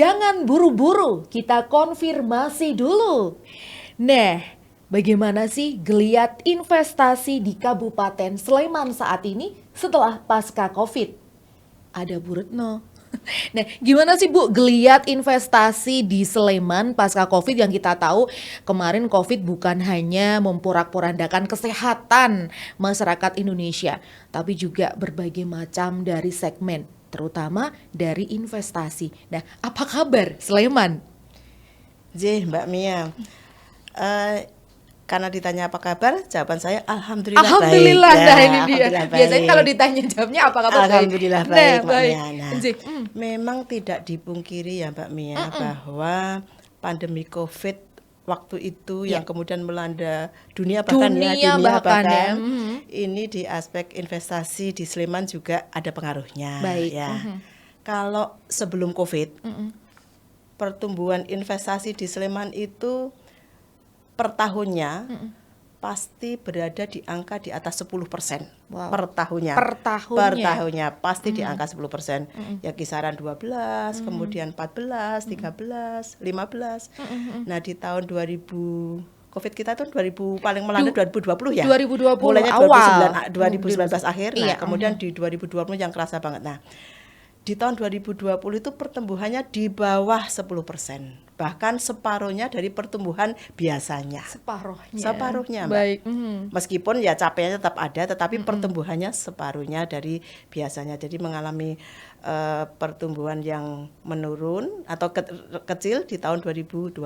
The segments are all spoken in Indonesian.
Jangan buru-buru, kita konfirmasi dulu. Nah, bagaimana sih geliat investasi di Kabupaten Sleman saat ini setelah pasca Covid? Ada Bu Retno. Nah, gimana sih Bu geliat investasi di Sleman pasca Covid yang kita tahu kemarin Covid bukan hanya memporak-porandakan kesehatan masyarakat Indonesia, tapi juga berbagai macam dari segmen, terutama dari investasi. Nah, apa kabar Sleman? Mbak Mia, karena ditanya apa kabar, jawaban saya alhamdulillah baik. Alhamdulillah, Ya, nah ini dia. alhamdulillah Biasanya baik. kalau ditanya jawabnya apa kabar? Alhamdulillah Nah, baik, Mbak baik. Mia. Nah, memang tidak dipungkiri ya Mbak Mia bahwa pandemi Covid waktu itu yang kemudian melanda dunia bahkan Dunia bahkan ya. ini di aspek investasi di Sleman juga ada pengaruhnya. Baik. Ya. Kalau sebelum Covid, pertumbuhan investasi di Sleman itu per tahunnya pasti berada di angka di atas 10%. Wow. Per tahunnya. Per tahunnya. Per tahunnya pasti di angka 10%. Ya kisaran 12, kemudian 14, 13, 15. Nah, di tahun 2000 Covid kita tuh 2000 paling melanda 2020 ya. 2020 mulainya awal. 2019 akhir. Nah, Iya. kemudian di 2020 yang kerasa banget. Nah, di tahun 2020 itu pertumbuhannya di bawah 10%. Bahkan separuhnya dari pertumbuhan biasanya. Separuhnya, Mbak. Baik. Meskipun ya capaiannya tetap ada, tetapi pertumbuhannya separuhnya dari biasanya. Jadi mengalami pertumbuhan yang menurun atau kecil di tahun 2020.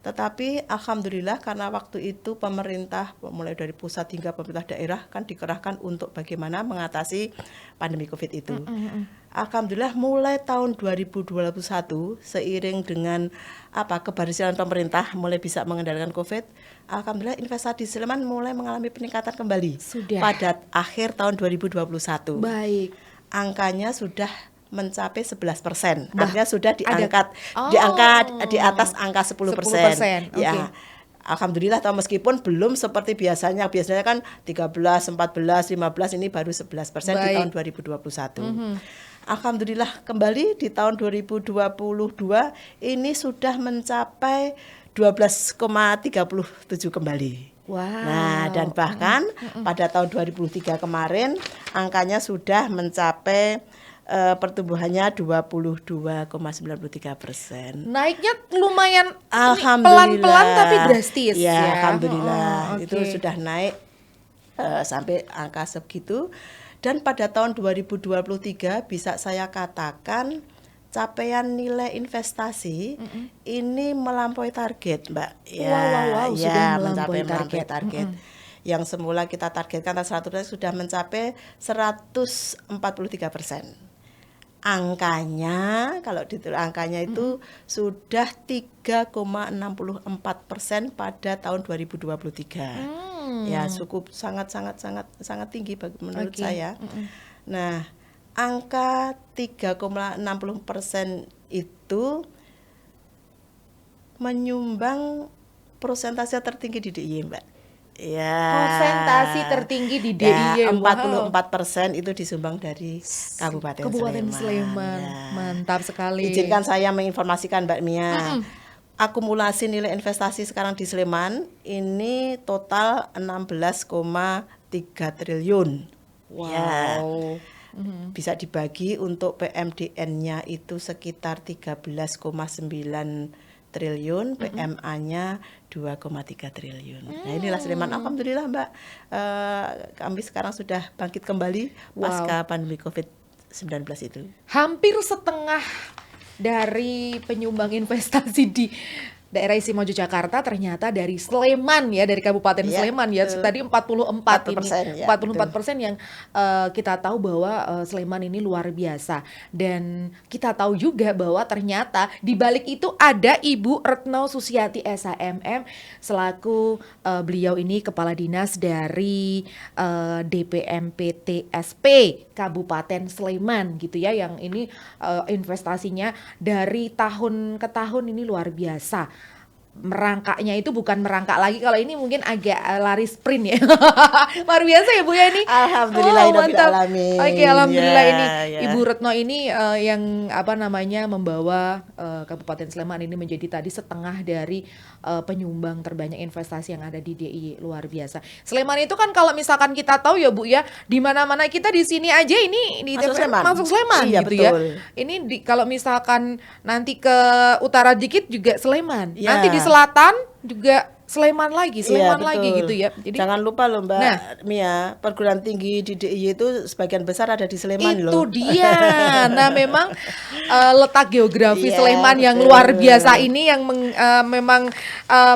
Tetapi alhamdulillah karena waktu itu pemerintah mulai dari pusat hingga pemerintah daerah kan dikerahkan untuk bagaimana mengatasi pandemi Covid itu. Alhamdulillah mulai tahun 2021 seiring dengan keberhasilan pemerintah mulai bisa mengendalikan Covid, alhamdulillah investasi di Sleman mulai mengalami peningkatan kembali. Sudah. Pada akhir tahun 2021. Baik. Angkanya sudah mencapai 11%. Artinya sudah di atas angka 10%. 10%. Ya. Alhamdulillah meskipun belum seperti biasanya kan 13, 14, 15 ini baru 11% di tahun 2021. Alhamdulillah kembali di tahun 2022 ini sudah mencapai 12,37 kembali. Wow. Nah, dan bahkan pada tahun 2003 kemarin angkanya sudah mencapai pertumbuhannya 22,93%. Naiknya lumayan Alhamdulillah. pelan-pelan tapi drastis ya. Alhamdulillah itu sudah naik sampai angka segitu. Dan pada tahun 2023 bisa saya katakan capaian nilai investasi ini melampaui target, Mbak. Wow, sudah melampaui target. Yang semula kita targetkan 100% sudah mencapai 143%. Angkanya, kalau ditulis angkanya itu sudah 3,64% pada tahun 2023. Ya, cukup sangat tinggi menurut saya. Nah, angka 3,60% itu menyumbang persentase tertinggi di DIY, Mbak. Ya. Persentasi tertinggi di DIY. Ya, 44% itu disumbang dari Kabupaten Sleman. Ya. Mantap sekali. Izinkan saya menginformasikan Mbak Mia. Akumulasi nilai investasi sekarang di Sleman ini total 16,3 triliun. Wow. Ya. Bisa dibagi untuk PMDN-nya itu sekitar 13,9 triliun, PMA-nya 2,3 triliun. Nah, inilah Sleman. Alhamdulillah, Mbak. Kami sekarang sudah bangkit kembali pasca pandemi Covid-19 itu. Hampir setengah dari penyumbang investasi di daerah istimewa Yogyakarta ternyata dari Sleman ya, dari Kabupaten Sleman ya. Tadi 44 ini, 44% yang kita tahu bahwa Sleman ini luar biasa. Dan kita tahu juga bahwa ternyata di balik itu ada Ibu Retno Susiati SHMM selaku beliau ini kepala dinas dari DPMPTSP Kabupaten Sleman gitu ya, yang ini investasinya dari tahun ke tahun ini luar biasa. merangkaknya itu bukan merangkak lagi, kalau ini mungkin agak lari sprint ya. Luar biasa ya Bu ya ini. Alhamdulillah, Mantap. alamin. Oke, alhamdulillah ini Ya. Ibu Retno ini yang apa namanya membawa Kabupaten Sleman ini menjadi tadi setengah dari penyumbang terbanyak investasi yang ada di DIY. Luar biasa. Sleman itu kan kalau misalkan kita tahu ya Bu ya, di mana-mana kita di sini aja ini di Masuk Sleman. masuk Sleman Iya, gitu ya. betul. Ini kalau misalkan nanti ke utara dikit juga Sleman. Ya. Nanti di selatan juga Sleman lagi, Iya, Sleman lagi betul. gitu ya. Jadi Jangan lupa loh Mbak Nah. Mia, perguruan tinggi di DIY itu sebagian besar ada di Sleman itu loh. dia. Nah, memang letak geografi Iya, Sleman yang betul. luar biasa ini yang memang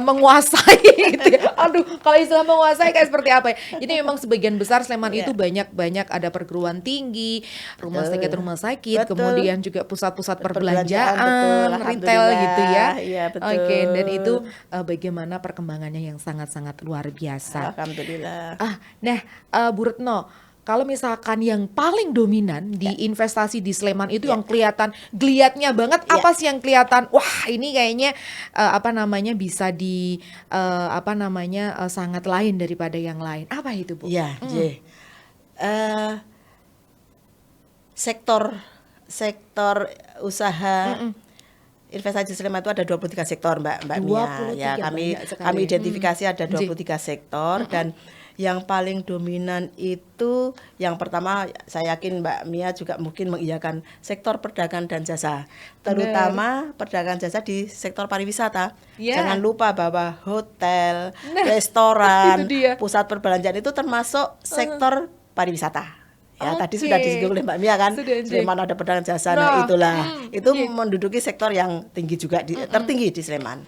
menguasai gitu ya. Aduh, kalau istilah menguasai kayak seperti apa ya? Jadi memang sebagian besar Sleman Iya. itu banyak ada perguruan tinggi, rumah sakit, Betul. kemudian juga pusat-pusat Perbelanjaan, betul. perbelanjaan, retail Alhamdulillah. gitu ya. Iya, betul. Oke, dan itu bagaimana perkembangannya yang sangat-sangat luar biasa. Alhamdulillah. Nah, Bu Retno, kalau misalkan yang paling dominan di investasi di Sleman itu yang kelihatan geliatnya banget, apa sih yang kelihatan? Wah, ini kayaknya apa namanya bisa di sangat lain daripada yang lain. Apa itu, Bu? Iya, J. Sektor usaha investasi Sleman itu ada 23 sektor Mbak Mia. 23, Ya, kami banyak sekali. kami identifikasi ada 23 sektor dan yang paling dominan itu yang pertama saya yakin Mbak Mia juga mungkin mengiyakan sektor perdagangan dan jasa. Terutama perdagangan jasa di sektor pariwisata. Ya. Jangan lupa bahwa hotel, restoran, itu dia. pusat perbelanjaan itu termasuk sektor pariwisata. Ya, tadi Oke. sudah disinggung oleh Mbak Mia kan, Sudah, J. Sleman ada perdagangan jasa, Nah, nah itulah. Itu J. menduduki sektor yang tinggi juga, tertinggi di Sleman.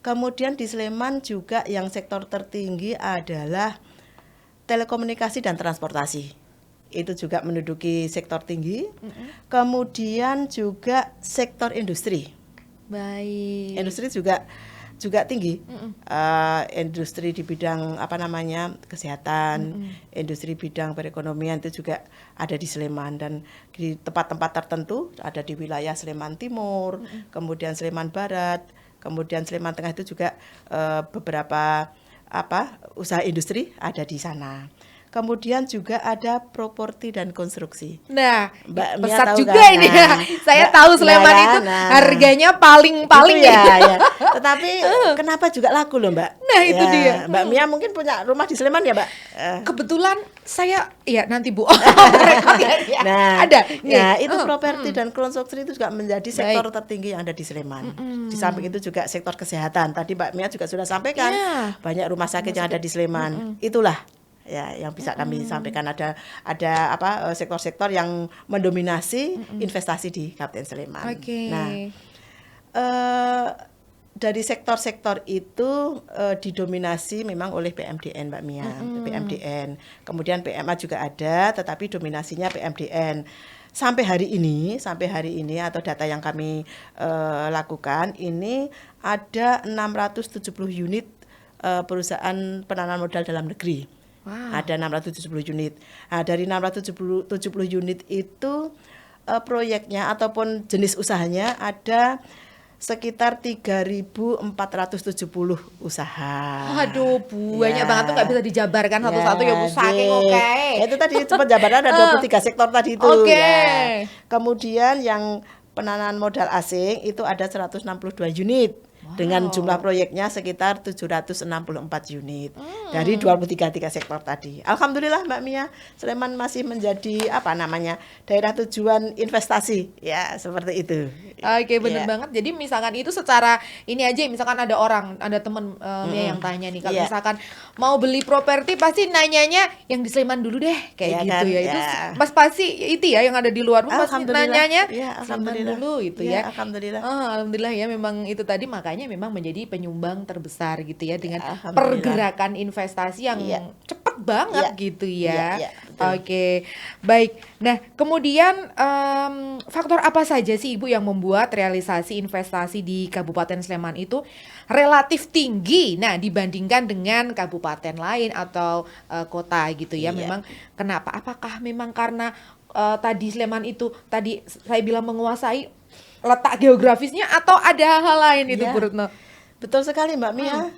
Kemudian di Sleman juga yang sektor tertinggi adalah telekomunikasi dan transportasi. Itu juga menduduki sektor tinggi. Kemudian juga sektor industri. Baik. Industri juga tinggi. Industri di bidang kesehatan, industri bidang perekonomian itu juga ada di Sleman dan di tempat-tempat tertentu ada di wilayah Sleman Timur, kemudian Sleman Barat, kemudian Sleman Tengah itu juga beberapa usaha industri ada di sana. Kemudian juga ada properti dan konstruksi. Nah, Mbak Mia pesat tahu juga kan? ini Nah, ya. Saya Mbak- tahu Sleman nah, itu nah. harganya paling-paling Itu ya. Tetapi kenapa juga laku loh Mbak? Nah, itu dia. Mbak Mia mungkin punya rumah di Sleman ya Mbak? Kebetulan saya ya nanti Bu. Nah, ada. ya itu properti dan konstruksi itu juga menjadi sektor tertinggi yang ada di Sleman. Di samping itu juga sektor kesehatan. Tadi Mbak Mia juga sudah sampaikan Ya. banyak rumah sakit yang ada di Sleman. Itulah ya yang bisa kami sampaikan ada sektor-sektor yang mendominasi investasi di Kabupaten Sleman. Oke. Nah, dari sektor-sektor itu didominasi memang oleh PMDN Mbak Mia, PMDN. Kemudian PMA juga ada, tetapi dominasinya PMDN. Sampai hari ini atau data yang kami lakukan ini ada 670 unit perusahaan penanaman modal dalam negeri. Wow. Ada 670 unit. Nah, dari 670 unit itu proyeknya ataupun jenis usahanya ada sekitar 3.470 usaha. Aduh, banyak Ya. banget tuh nggak bisa dijabarkan satu-satu ya Bu, saking J. oke. Ya, itu tadi penjabaran ada 23 sektor tadi itu. Oke. Ya. Kemudian yang penanaman modal asing itu ada 162 unit. Dengan jumlah proyeknya sekitar 764 unit dari 23 sektor tadi. Alhamdulillah Mbak Mia, Sleman masih menjadi daerah tujuan investasi ya seperti itu. Oke, bener Ya. banget. Jadi misalkan itu secara ini aja, misalkan ada temen Mia yang tanya nih, kalau Iya. misalkan mau beli properti pasti nanyanya yang di Sleman dulu deh, kayak Iya gitu kan? ya. Itu Ya. Mas pasti itu ya yang ada di luar pasti Alhamdulillah. nanyanya Ya, Sleman alhamdulillah. dulu gitu Ya, ya. alhamdulillah. Alhamdulillah ya, memang itu tadi makanya memang menjadi penyumbang terbesar gitu ya dengan Alhamdulillah. pergerakan investasi yang Iya. cepet banget Iya. gitu Iya, ya. iya, betul. Oke, baik. Nah, kemudian faktor apa saja sih Ibu yang membuat realisasi investasi di Kabupaten Sleman itu relatif tinggi? Nah, dibandingkan dengan kabupaten lain atau kota gitu ya. Iya. Memang kenapa? Apakah memang karena tadi Sleman itu tadi saya bilang menguasai letak geografisnya atau ada hal lain itu Ya. Bu Retno? Betul sekali Mbak Mia.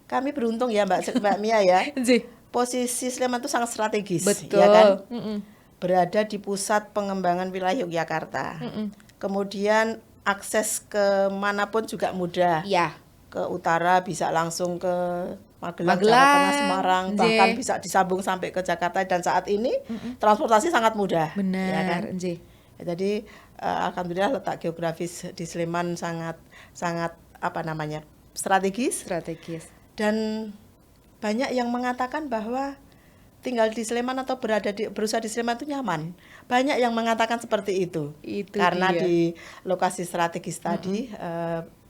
Kami beruntung ya Mbak Mia ya. Nggih. Posisi Sleman itu sangat strategis, Betul. ya kan? Mm-mm. Berada di pusat pengembangan wilayah Yogyakarta. Mm-mm. Kemudian akses ke manapun juga mudah. Ya. Ke utara bisa langsung ke Magelang, Magelang, Jawa Tengah, Semarang, nggih. bahkan bisa disambung sampai ke Jakarta, dan saat ini transportasi sangat mudah. Ya kan? Benar, nggih. Ya, jadi alhamdulillah letak geografis di Sleman sangat strategis, Strategis. dan banyak yang mengatakan bahwa tinggal di Sleman atau berusaha di Sleman itu nyaman. Banyak yang mengatakan seperti itu. Karena dia. di lokasi strategis tadi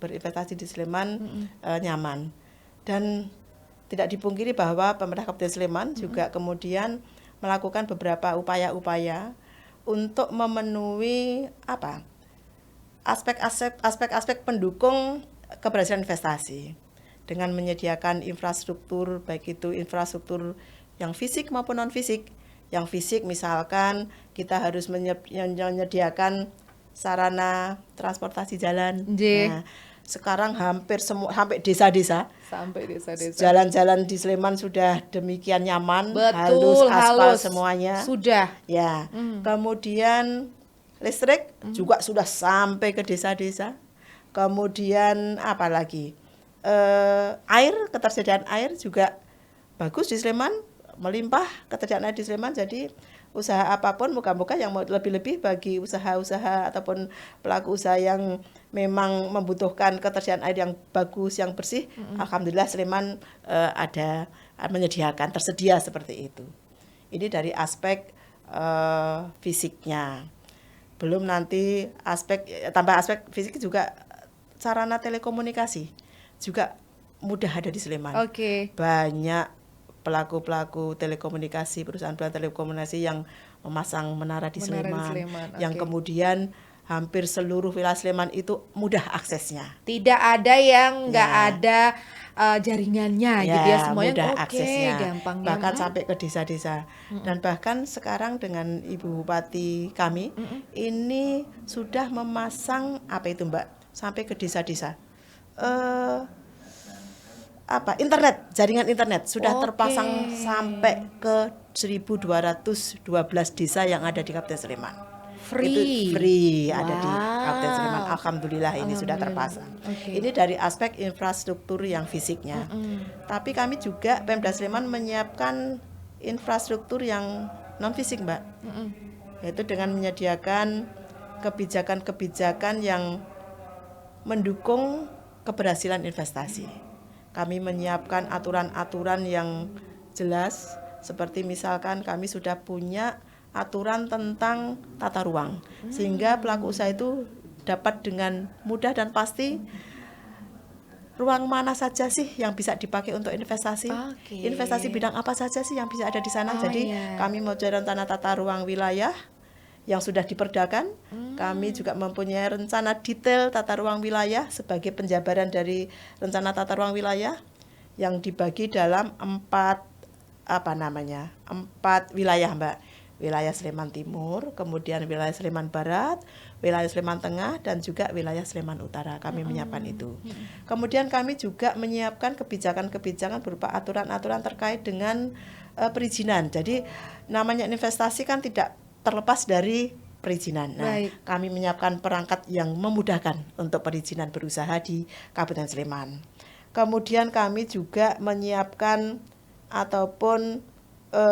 berinvestasi di Sleman nyaman. Dan tidak dipungkiri bahwa pemerintah Kabupaten Sleman juga kemudian melakukan beberapa upaya-upaya untuk memenuhi aspek-aspek pendukung keberhasilan investasi dengan menyediakan infrastruktur, baik itu infrastruktur yang fisik maupun non fisik. Yang fisik misalkan kita harus menyediakan sarana transportasi jalan. Nggih. Nah, sekarang sampai desa-desa, Sampai desa-desa. jalan-jalan di Sleman sudah demikian nyaman, Betul, aspal halus. semuanya. Sudah. Ya, kemudian listrik juga sudah sampai ke desa-desa. Kemudian apa lagi? Ketersediaan air juga bagus di Sleman, melimpah ketersediaan air di Sleman. Jadi usaha apapun, moga-moga yang mau lebih-lebih bagi usaha-usaha ataupun pelaku usaha yang memang membutuhkan ketersediaan air yang bagus, yang bersih, alhamdulillah Sleman menyediakan, tersedia seperti itu. Ini dari aspek fisiknya. Belum nanti tambah aspek fisik juga sarana telekomunikasi juga mudah ada di Sleman. Oke. Banyak pelaku-pelaku telekomunikasi, perusahaan-perusahaan telekomunikasi yang memasang menara di Sleman, yang kemudian hampir seluruh wilayah Sleman itu mudah aksesnya. Tidak ada yang nggak ada jaringannya gitu ya, semuanya mudah aksesnya, gampang, bahkan nyaman. sampai ke desa-desa. Dan bahkan sekarang dengan Ibu Bupati kami ini sudah memasang Mbak, sampai ke desa-desa. Jaringan internet sudah terpasang sampai ke 1.212 desa yang ada di Kabupaten Sleman. Free. Itu free ada di Kabupaten Sleman. Alhamdulillah ini sudah terpasang. Ini dari aspek infrastruktur yang fisiknya. Tapi kami juga Pemda Sleman menyiapkan infrastruktur yang non fisik, Mbak. Yaitu dengan menyediakan kebijakan-kebijakan yang mendukung keberhasilan investasi. Kami menyiapkan aturan-aturan yang jelas, seperti misalkan kami sudah punya aturan tentang tata ruang, sehingga pelaku usaha itu dapat dengan mudah dan pasti ruang mana saja sih yang bisa dipakai untuk investasi. Investasi bidang apa saja sih yang bisa ada di sana. Jadi kami mempunyai rencana tata ruang wilayah yang sudah diperdakan. Kami juga mempunyai rencana detail tata ruang wilayah sebagai penjabaran dari rencana tata ruang wilayah yang dibagi dalam 4 wilayah, Mbak. Wilayah Sleman Timur, kemudian wilayah Sleman Barat, wilayah Sleman Tengah, dan juga wilayah Sleman Utara. Kami menyiapkan itu. Kemudian kami juga menyiapkan kebijakan-kebijakan berupa aturan-aturan terkait dengan perizinan. Jadi namanya investasi kan tidak terlepas dari perizinan. Nah, kami menyiapkan perangkat yang memudahkan untuk perizinan berusaha di Kabupaten Sleman. Kemudian kami juga menyiapkan ataupun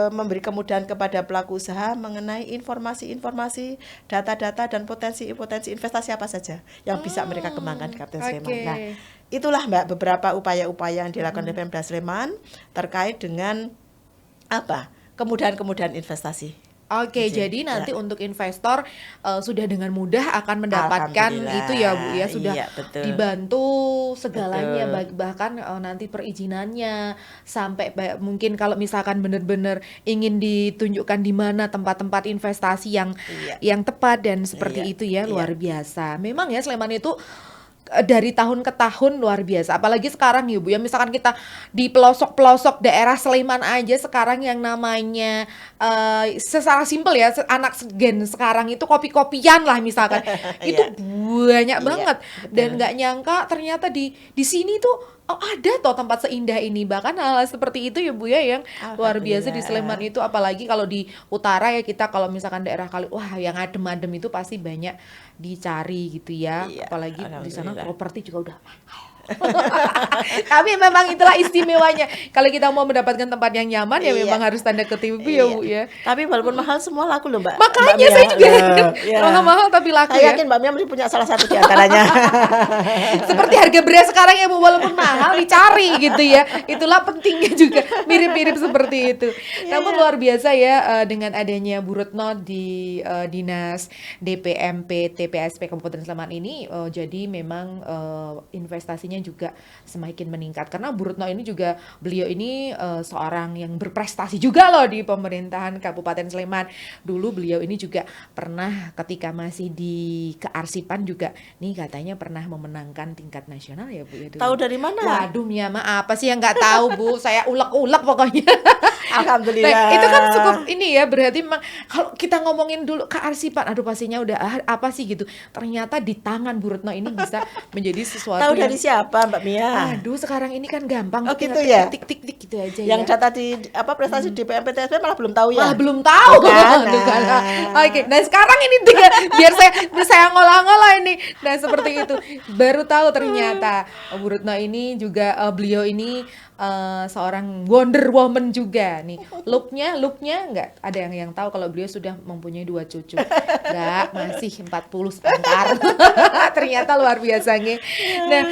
memberi kemudahan kepada pelaku usaha mengenai informasi-informasi, data-data, dan potensi-potensi investasi apa saja yang bisa mereka kembangkan di Kabupaten Sleman. Nah, itulah Mbak beberapa upaya-upaya yang dilakukan oleh Pemda Sleman terkait dengan kemudahan-kemudahan investasi. Jadi nanti untuk investor sudah dengan mudah akan mendapatkan itu ya Bu ya, sudah dibantu segalanya, bahkan nanti perizinannya sampai mungkin kalau misalkan benar-benar ingin ditunjukkan di mana tempat-tempat investasi yang tepat dan seperti itu ya, luar biasa. Memang ya Sleman itu dari tahun ke tahun luar biasa. Apalagi sekarang ya Bu ya, misalkan kita di pelosok-pelosok daerah Sleman aja sekarang yang namanya secara simpel ya, anak gen sekarang itu kopi-kopian lah misalkan. Itu Iya, banyak iya, banget dan betul. nggak nyangka ternyata di sini tuh oh, ada toh tempat seindah ini. Bahkan hal seperti itu ya Bu ya yang luar biasa di Sleman Alhamdulillah. itu, apalagi kalau di utara ya, kita kalau misalkan daerah kali wah yang adem-adem itu pasti banyak dicari gitu ya. Iya, Apalagi di sana alhamdulillah. properti juga udah tapi memang itulah istimewanya. Kalau kita mau mendapatkan tempat yang nyaman ya memang Iya, harus tanda kutip ya iya. Bu ya. Tapi walaupun mahal semua laku loh Mbak Makanya Mia. saya juga yakin Loh, ya. mahal-mahal tapi laku Saya ya. yakin Mbak Mia mesti punya salah satu di antaranya. Seperti harga beras sekarang ya Bu, walaupun mahal dicari gitu ya. Itulah pentingnya juga mirip-mirip seperti itu. Iya, Namun iya. luar biasa ya dengan adanya Bu Retno di Dinas DPMP TPSP Kabupaten Sleman ini, jadi memang investasinya juga semakin meningkat karena Bu Retno ini juga, beliau ini seorang yang berprestasi juga loh di pemerintahan Kabupaten Sleman. Dulu beliau ini juga pernah ketika masih di kearsipan juga nih katanya pernah memenangkan tingkat nasional ya Bu ya Tahu dulu. dari mana? Waduh Mia mah apa sih yang nggak tahu Bu, saya ulek-ulek pokoknya. Nah, Alhamdulillah. itu kan cukup ini ya, berarti memang kalau kita ngomongin dulu kearsipan, aduh pastinya udah apa sih gitu. Ternyata di tangan Bu Retno ini bisa menjadi sesuatu Tahu yang, dari siapa Mbak Mia? aduh sekarang ini kan gampang Oh tuh gitu tinggal ya? tik tik tik tik gitu aja Yang ya. data di apa prestasi di PMPTSP malah belum tahu Malah ya? belum tahu Bukan? tuh kan. Nah. Oke, nah sekarang ini tinggal biar saya ngolah-ngolah ini. Nah seperti itu baru tahu ternyata Bu Retno ini juga beliau ini seorang Wonder Woman juga nih. Looknya nggak ada yang tahu kalau beliau sudah mempunyai 2 cucu. Nggak, masih 40 sebentar. Ternyata luar biasanya. Nah,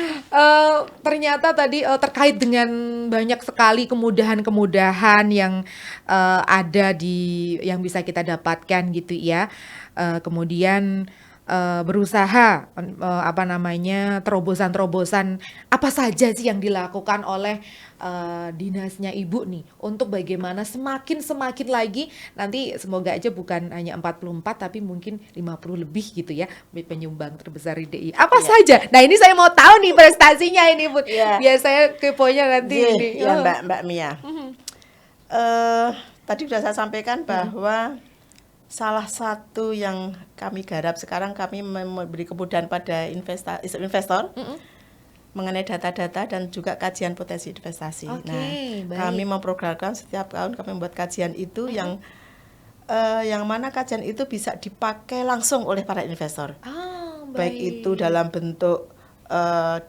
ternyata tadi terkait dengan banyak sekali kemudahan-kemudahan yang ada yang bisa kita dapatkan gitu ya. Kemudian berusaha apa namanya, terobosan-terobosan apa saja sih yang dilakukan oleh dinasnya Ibu nih untuk bagaimana semakin lagi nanti semoga aja bukan hanya 44 tapi mungkin 50 lebih gitu ya penyumbang terbesar di DI. Apa Iya. saja? Nah, ini saya mau tahu nih prestasinya ini Bu. Iya. Biar saya keponya nanti Iya, ini. ya Mbak Mia. Tadi sudah saya sampaikan bahwa salah satu yang kami garap sekarang, kami memberi kemudahan pada investor mengenai data-data dan juga kajian potensi investasi. Oke, Nah, baik. kami memprogramkan setiap tahun kami membuat kajian itu yang mana kajian itu bisa dipakai langsung oleh para investor. Baik itu dalam bentuk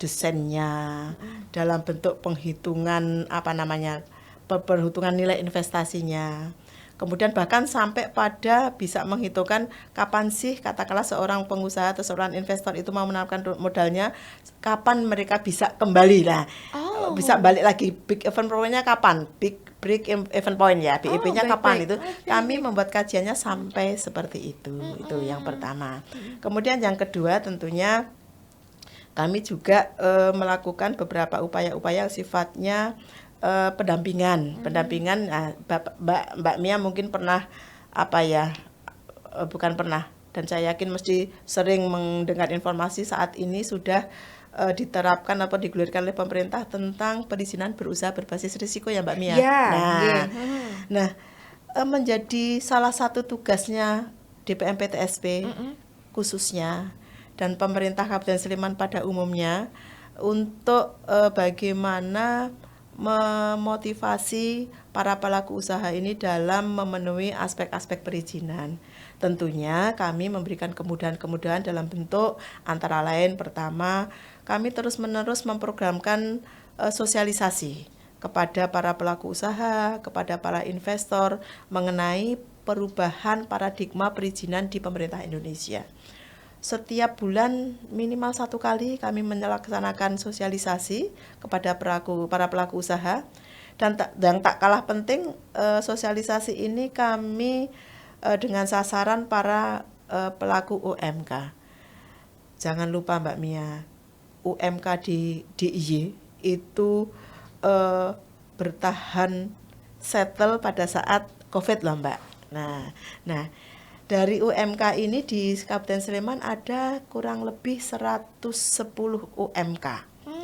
desainnya, dalam bentuk penghitungan apa namanya, perhitungan nilai investasinya. Kemudian bahkan sampai pada bisa menghitungkan kapan sih katakanlah seorang pengusaha atau seorang investor itu mau menawarkan modalnya, kapan mereka bisa kembali lah. Bisa balik lagi, big event point-nya kapan? Break event point ya, BEP-nya kapan itu? Kami membuat kajiannya sampai seperti itu. Itu yang pertama. Kemudian yang kedua tentunya kami juga melakukan beberapa upaya-upaya sifatnya pendampingan. Nah, Mbak Mia mungkin pernah bukan pernah, dan saya yakin mesti sering mendengar informasi saat ini sudah diterapkan atau digulirkan oleh pemerintah tentang perizinan berusaha berbasis risiko ya Mbak Mia. Ya, Nah, menjadi salah satu tugasnya DPMP-TSP khususnya dan pemerintah Kabupaten Sleman pada umumnya untuk bagaimana memotivasi para pelaku usaha ini dalam memenuhi aspek-aspek perizinan. Tentunya kami memberikan kemudahan-kemudahan dalam bentuk antara lain, pertama, kami terus-menerus memprogramkan sosialisasi kepada para pelaku usaha, kepada para investor mengenai perubahan paradigma perizinan di pemerintah Indonesia. Setiap bulan minimal 1 kali kami melaksanakan sosialisasi kepada para pelaku usaha, dan tak kalah penting sosialisasi ini kami dengan sasaran para pelaku UMK. Jangan lupa Mbak Mia, UMK di DIY itu bertahan settle pada saat COVID loh Mbak. Nah Dari UMK ini di Kabupaten Sleman ada kurang lebih 110 UMK.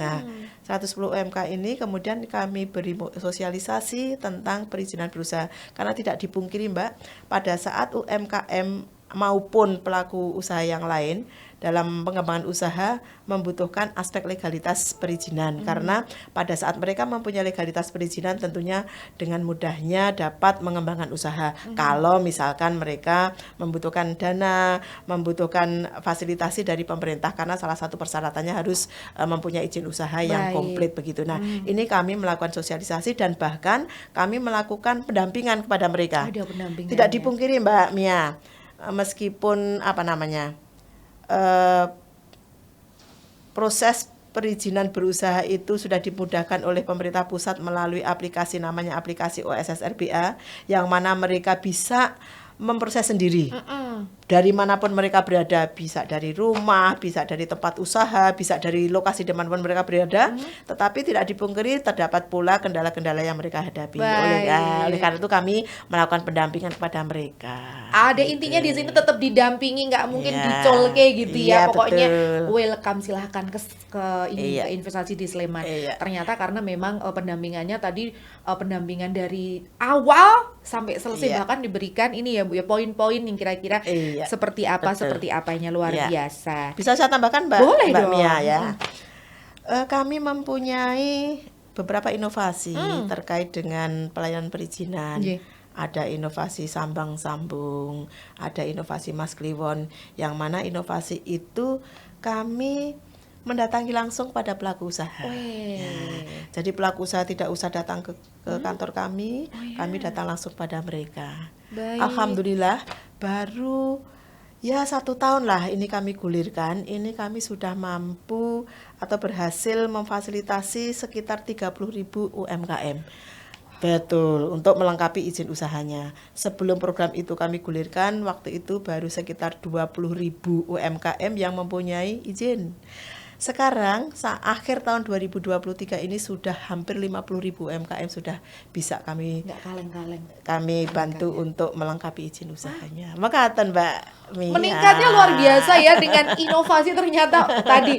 Nah, 110 UMK ini kemudian kami beri sosialisasi tentang perizinan berusaha. Karena tidak dipungkiri Mbak, pada saat UMKM maupun pelaku usaha yang lain dalam pengembangan usaha membutuhkan aspek legalitas perizinan, karena pada saat mereka mempunyai legalitas perizinan tentunya dengan mudahnya dapat mengembangkan usaha. Kalau misalkan mereka membutuhkan dana, membutuhkan fasilitasi dari pemerintah, karena salah satu persyaratannya harus mempunyai izin usaha yang Baik. komplit begitu. Nah, ini kami melakukan sosialisasi dan bahkan kami melakukan pendampingan kepada mereka. Ada pendampingan. Tidak dipungkiri Mbak Mia, meskipun proses perizinan berusaha itu sudah dimudahkan oleh pemerintah pusat melalui aplikasi namanya aplikasi OSSRBA, yang mana mereka bisa memproses sendiri. Dari manapun mereka berada, bisa dari rumah, bisa dari tempat usaha, bisa dari lokasi di manapun mereka berada, tetapi tidak dipungkiri terdapat pula kendala-kendala yang mereka hadapi. Oleh karena itu kami melakukan pendampingan kepada mereka. Ada intinya di sini tetap didampingi, nggak mungkin Iya. dicolke gitu ya. Iya, Pokoknya betul. welcome, silahkan ke Iya. ke investasi di Sleman. Iya. Ternyata karena memang pendampingannya tadi pendampingan dari awal sampai selesai, Iya. bahkan diberikan ini ya Bu ya, poin-poin yang kira-kira Iya, seperti apa, betul. seperti apanya, luar Iya. biasa. Bisa saya tambahkan Mbak, Boleh Mbak dong. Mia ya. Kami mempunyai beberapa inovasi terkait dengan pelayanan perizinan. Nggih. Ada inovasi sambang-sambung, ada inovasi Mas Kliwon, yang mana inovasi itu kami mendatangi langsung pada pelaku usaha. Jadi pelaku usaha tidak usah datang ke kantor kami datang langsung pada mereka. Baik. Alhamdulillah baru ya 1 tahun lah ini kami gulirkan, ini kami sudah mampu atau berhasil memfasilitasi sekitar 30.000 UMKM. Betul, untuk melengkapi izin usahanya. Sebelum program itu kami gulirkan, waktu itu baru sekitar 20.000 UMKM yang mempunyai izin. Sekarang akhir tahun 2023 ini sudah hampir 50.000 UMKM sudah bisa kami Nggak kaleng-kaleng. bantu untuk melengkapi izin usahanya. Makatan Mbak Mia. Meningkatnya luar biasa ya dengan inovasi. Ternyata tadi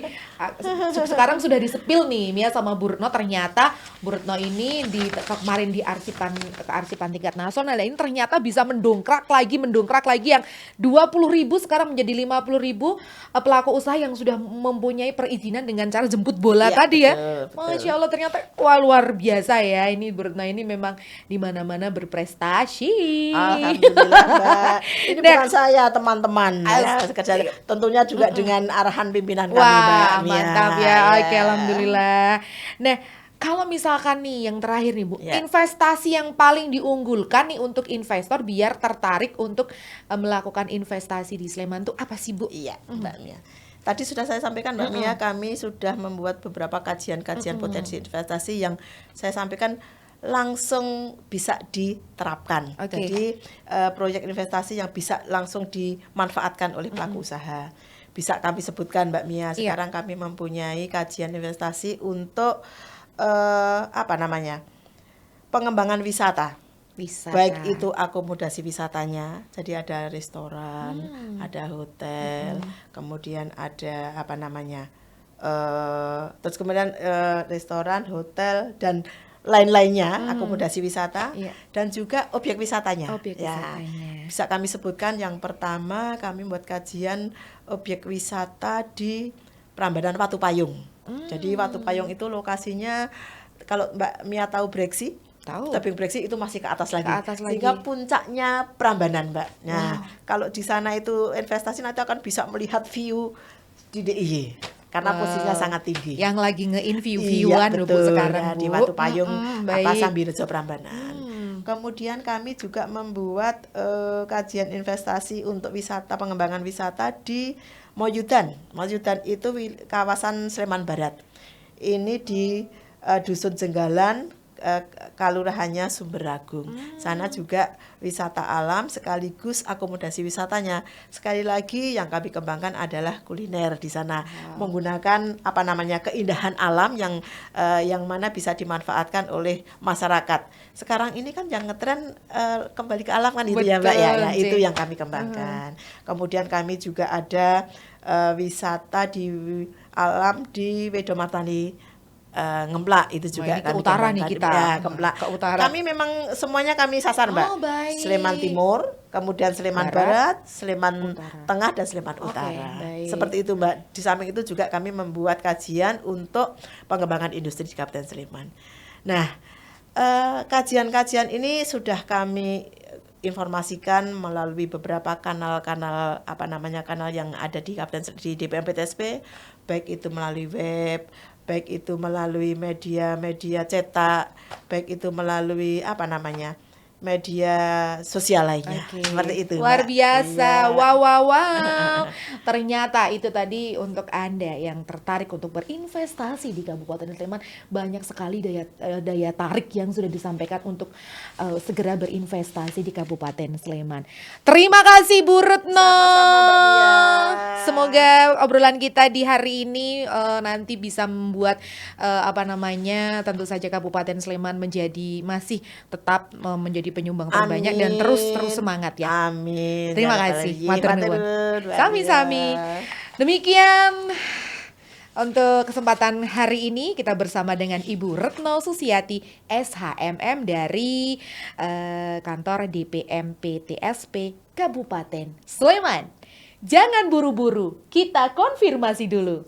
sekarang sudah disepil nih Mia sama Bu Retno, ternyata Bu Retno ini kemarin di kearsipan tingkat nasional ya, ini ternyata bisa mendongkrak lagi yang 20.000 sekarang menjadi 50.000 pelaku usaha yang sudah mempunyai perizinan dengan cara jemput bola Iya, tadi ya. betul. Masya Allah, ternyata wah luar biasa ya, ini Bu Retno ini memang di mana-mana berprestasi. Alhamdulillah Mbak. Ini Nah, bukan saya, teman-teman ya, sekedar tentunya juga dengan arahan pimpinan kami Mbak wah, Mia. mantap ya. Oke, alhamdulillah. Nah, kalau misalkan nih yang terakhir nih Bu, Ya. investasi yang paling diunggulkan nih untuk investor biar tertarik untuk melakukan investasi di Sleman tuh apa sih Bu? Iya, Mbak Mia. Tadi sudah saya sampaikan Mbak Mia, kami sudah membuat beberapa kajian-kajian potensi investasi yang saya sampaikan langsung bisa diterapkan. Oke. Jadi proyek investasi yang bisa langsung dimanfaatkan oleh pelaku usaha. Bisa kami sebutkan Mbak Mia, sekarang kami mempunyai kajian investasi untuk pengembangan wisata. Bisa. Baik itu akomodasi wisatanya, jadi ada restoran, ada hotel, kemudian ada terus kemudian restoran, hotel dan lain-lainnya, akomodasi wisata, Iya. dan juga objek wisatanya. Objek wisatanya. Bisa kami sebutkan yang pertama, kami buat kajian objek wisata di Prambanan Watu Payung. Jadi Watu Payung itu lokasinya, kalau Mbak Mia tahu Breksi, Tahu. tebing Breksi itu masih ke atas lagi. Ke atas lagi. Sehingga puncaknya Prambanan, Mbak. Nah, kalau di sana itu investasi nanti akan bisa melihat view di DIY. Karena posisinya sangat tinggi. Yang lagi nge-in view-viewan loh Bu sekarang ya, Bu. di Watu Payung baik. Sambirejo Prambanan. Kemudian kami juga membuat kajian investasi untuk wisata, pengembangan wisata di Moyudan. Moyudan itu kawasan Sleman Barat. Ini di Dusun Jenggalan, Kalurahannya Sumberagung. Sana juga wisata alam sekaligus akomodasi wisatanya. Sekali lagi yang kami kembangkan adalah kuliner di sana, menggunakan apa namanya keindahan alam yang mana bisa dimanfaatkan oleh masyarakat. Sekarang ini kan yang ngetren kembali ke alam kan itu ya Mbak ya. Nah, itu yang kami kembangkan. Kemudian kami juga ada wisata di alam di Wedomartani, Ngemplak itu juga itu kami utara nih kembangkan. kita. Ya, Ngemplak. Ke utara. Kami memang semuanya kami sasar Mbak. Oh, baik. Sleman Timur, kemudian Sleman Barat, Barat, Sleman Utara. Tengah dan Sleman Oke, Utara. baik. Seperti itu Mbak. Di samping itu juga kami membuat kajian untuk pengembangan industri di Kabupaten Sleman. Nah, kajian-kajian ini sudah kami informasikan melalui beberapa kanal-kanal kanal yang ada di Kabupaten di DPMPTSP, baik itu melalui web, baik itu melalui media cetak, baik itu melalui media sosial lainnya. Oke. Seperti itu Luar Mbak. biasa. Iya. Wow. Ternyata itu tadi untuk Anda yang tertarik untuk berinvestasi di Kabupaten Sleman, banyak sekali daya tarik yang sudah disampaikan untuk segera berinvestasi di Kabupaten Sleman. Terima kasih Bu Retno. Sama-sama, Mbak Mia. Semoga obrolan kita di hari ini nanti bisa membuat tentu saja Kabupaten Sleman masih tetap menjadi penyumbang terbanyak dan terus semangat ya. Amin. Terima Ya, kasih. apalagi. Matur Matur nuwun. nuwun, Mbak Sami-sami. Mia. Demikian untuk kesempatan hari ini kita bersama dengan Ibu Retno Susiati SHMM dari kantor DPM PTSP Kabupaten Sleman. Jangan buru-buru, kita konfirmasi dulu.